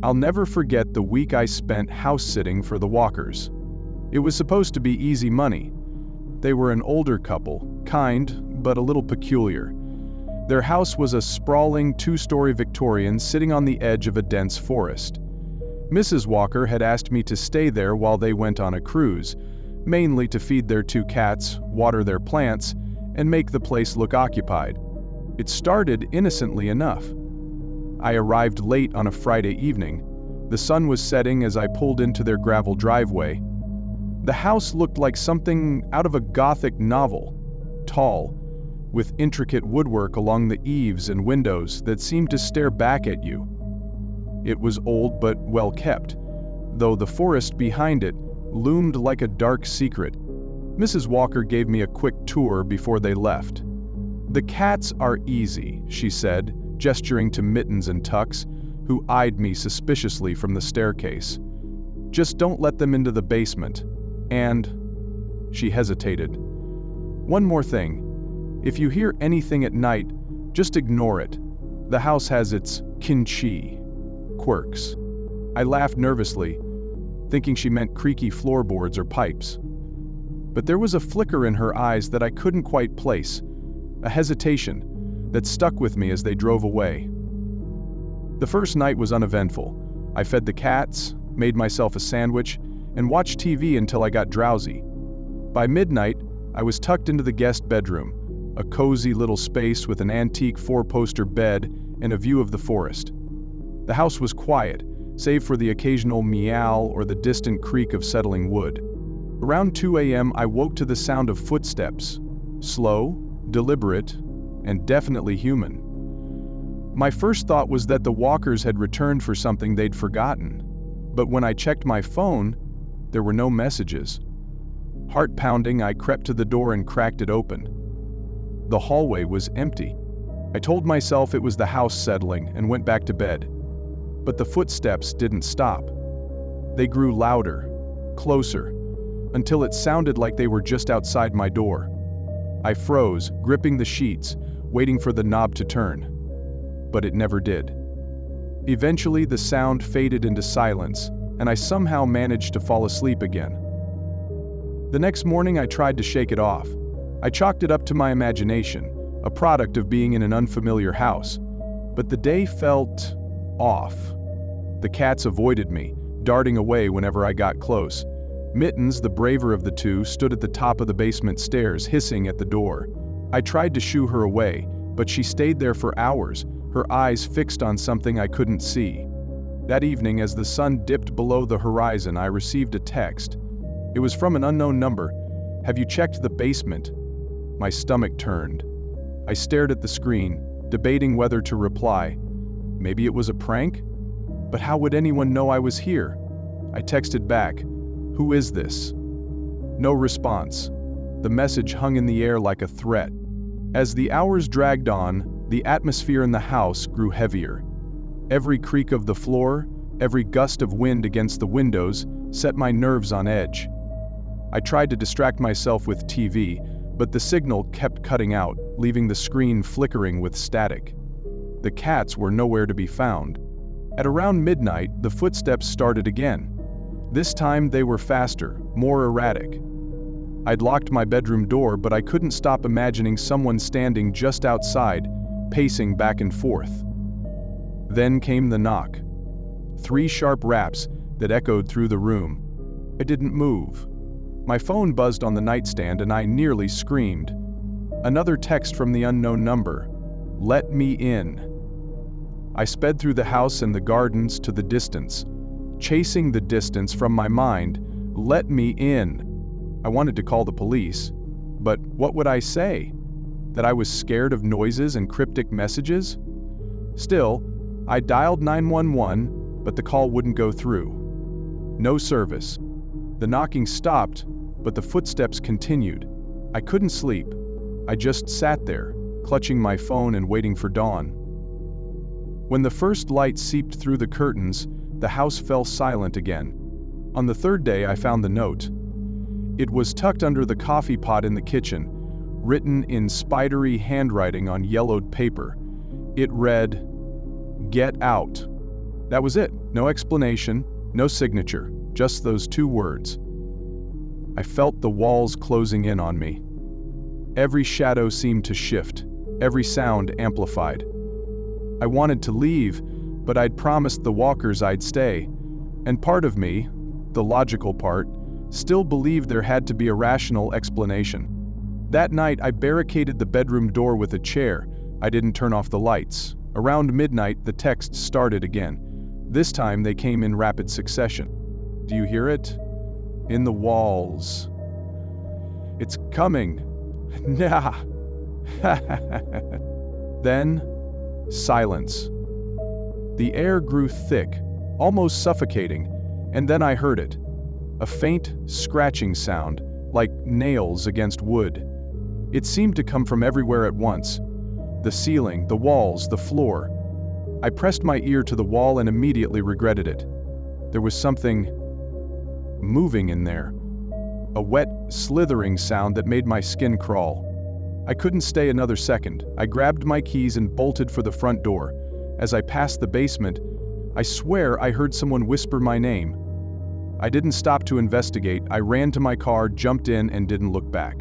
I'll never forget the week I spent house-sitting for the Walkers. It was supposed to be easy money. They were an older couple, kind, but a little peculiar. Their house was a sprawling two-story Victorian sitting on the edge of a dense forest. Mrs. Walker had asked me to stay there while they went on a cruise, mainly to feed their 2 cats, water their plants, and make the place look occupied. It started innocently enough. I arrived late on a Friday evening. The sun was setting as I pulled into their gravel driveway. The house looked like something out of a Gothic novel, tall, with intricate woodwork along the eaves and windows that seemed to stare back at you. It was old but well kept, though the forest behind it loomed like a dark secret. Mrs. Walker gave me a quick tour before they left. "The cats are easy," she said, gesturing to Mittens and Tux, who eyed me suspiciously from the staircase. "Just don't let them into the basement. And..." she hesitated. "One more thing. If you hear anything at night, just ignore it. The house has its kinchi quirks." I laughed nervously, thinking she meant creaky floorboards or pipes. But there was a flicker in her eyes that I couldn't quite place, a hesitation that stuck with me as they drove away. The first night was uneventful. I fed the cats, made myself a sandwich, and watched TV until I got drowsy. By midnight, I was tucked into the guest bedroom, a cozy little space with an antique 4-poster bed and a view of the forest. The house was quiet, save for the occasional meow or the distant creak of settling wood. Around 2 a.m., I woke to the sound of footsteps, slow, deliberate, and definitely human. My first thought was that the Walkers had returned for something they'd forgotten, but when I checked my phone, there were no messages. Heart pounding, I crept to the door and cracked it open. The hallway was empty. I told myself it was the house settling and went back to bed. But the footsteps didn't stop. They grew louder, closer, until it sounded like they were just outside my door. I froze, gripping the sheets, waiting for the knob to turn. But it never did. Eventually, the sound faded into silence, and I somehow managed to fall asleep again. The next morning, I tried to shake it off. I chalked it up to my imagination, a product of being in an unfamiliar house. But the day felt off. The cats avoided me, darting away whenever I got close. Mittens, the braver of the two, stood at the top of the basement stairs, hissing at the door. I tried to shoo her away, but she stayed there for hours, her eyes fixed on something I couldn't see. That evening, as the sun dipped below the horizon, I received a text. It was from an unknown number. "Have you checked the basement?" My stomach turned. I stared at the screen, debating whether to reply. Maybe it was a prank? But how would anyone know I was here? I texted back, "Who is this?" No response. The message hung in the air like a threat. As the hours dragged on, the atmosphere in the house grew heavier. Every creak of the floor, every gust of wind against the windows, set my nerves on edge. I tried to distract myself with TV, but the signal kept cutting out, leaving the screen flickering with static. The cats were nowhere to be found. At around midnight, the footsteps started again. This time they were faster, more erratic. I'd locked my bedroom door, but I couldn't stop imagining someone standing just outside, pacing back and forth. Then came the knock. 3 sharp raps that echoed through the room. I didn't move. My phone buzzed on the nightstand and I nearly screamed. Another text from the unknown number. "Let me in." I sped through the house and the gardens to the distance, chasing the distance from my mind. Let me in. I wanted to call the police, but what would I say? That I was scared of noises and cryptic messages? Still, I dialed 911, but the call wouldn't go through. No service. The knocking stopped, but the footsteps continued. I couldn't sleep. I just sat there, clutching my phone and waiting for dawn. When the first light seeped through the curtains, the house fell silent again. On the 3rd day, I found the note. It was tucked under the coffee pot in the kitchen, written in spidery handwriting on yellowed paper. It read, "Get out." That was it. No explanation, no signature, just those 2 words. I felt the walls closing in on me. Every shadow seemed to shift, every sound amplified. I wanted to leave, but I'd promised the walkers I'd stay, and part of me, the logical part, still believed there had to be a rational explanation. That night, I barricaded the bedroom door with a chair. I didn't turn off the lights. Around midnight, the texts started again. This time, they came in rapid succession. Do you hear it? In the walls. It's coming. Nah. Then, silence. The air grew thick, almost suffocating, and then I heard it. A faint, scratching sound, like nails against wood. It seemed to come from everywhere at once. The ceiling, the walls, the floor. I pressed my ear to the wall and immediately regretted it. There was something moving in there. A wet, slithering sound that made my skin crawl. I couldn't stay another second. I grabbed my keys and bolted for the front door. As I passed the basement, I swear I heard someone whisper my name. I didn't stop to investigate. I ran to my car, jumped in, and didn't look back.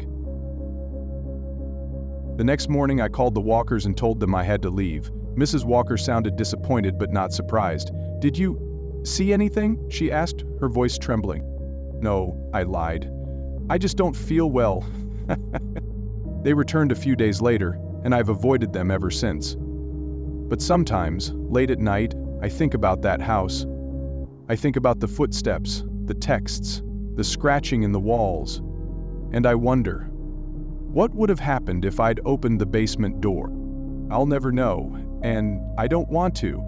The next morning, I called the Walkers and told them I had to leave. Mrs. Walker sounded disappointed but not surprised. "Did you see anything?" she asked, her voice trembling. "No," I lied. "I just don't feel well." They returned a few days later, and I've avoided them ever since. But sometimes, late at night, I think about that house. I think about the footsteps, the texts, the scratching in the walls, and I wonder, what would have happened if I'd opened the basement door? I'll never know, and I don't want to.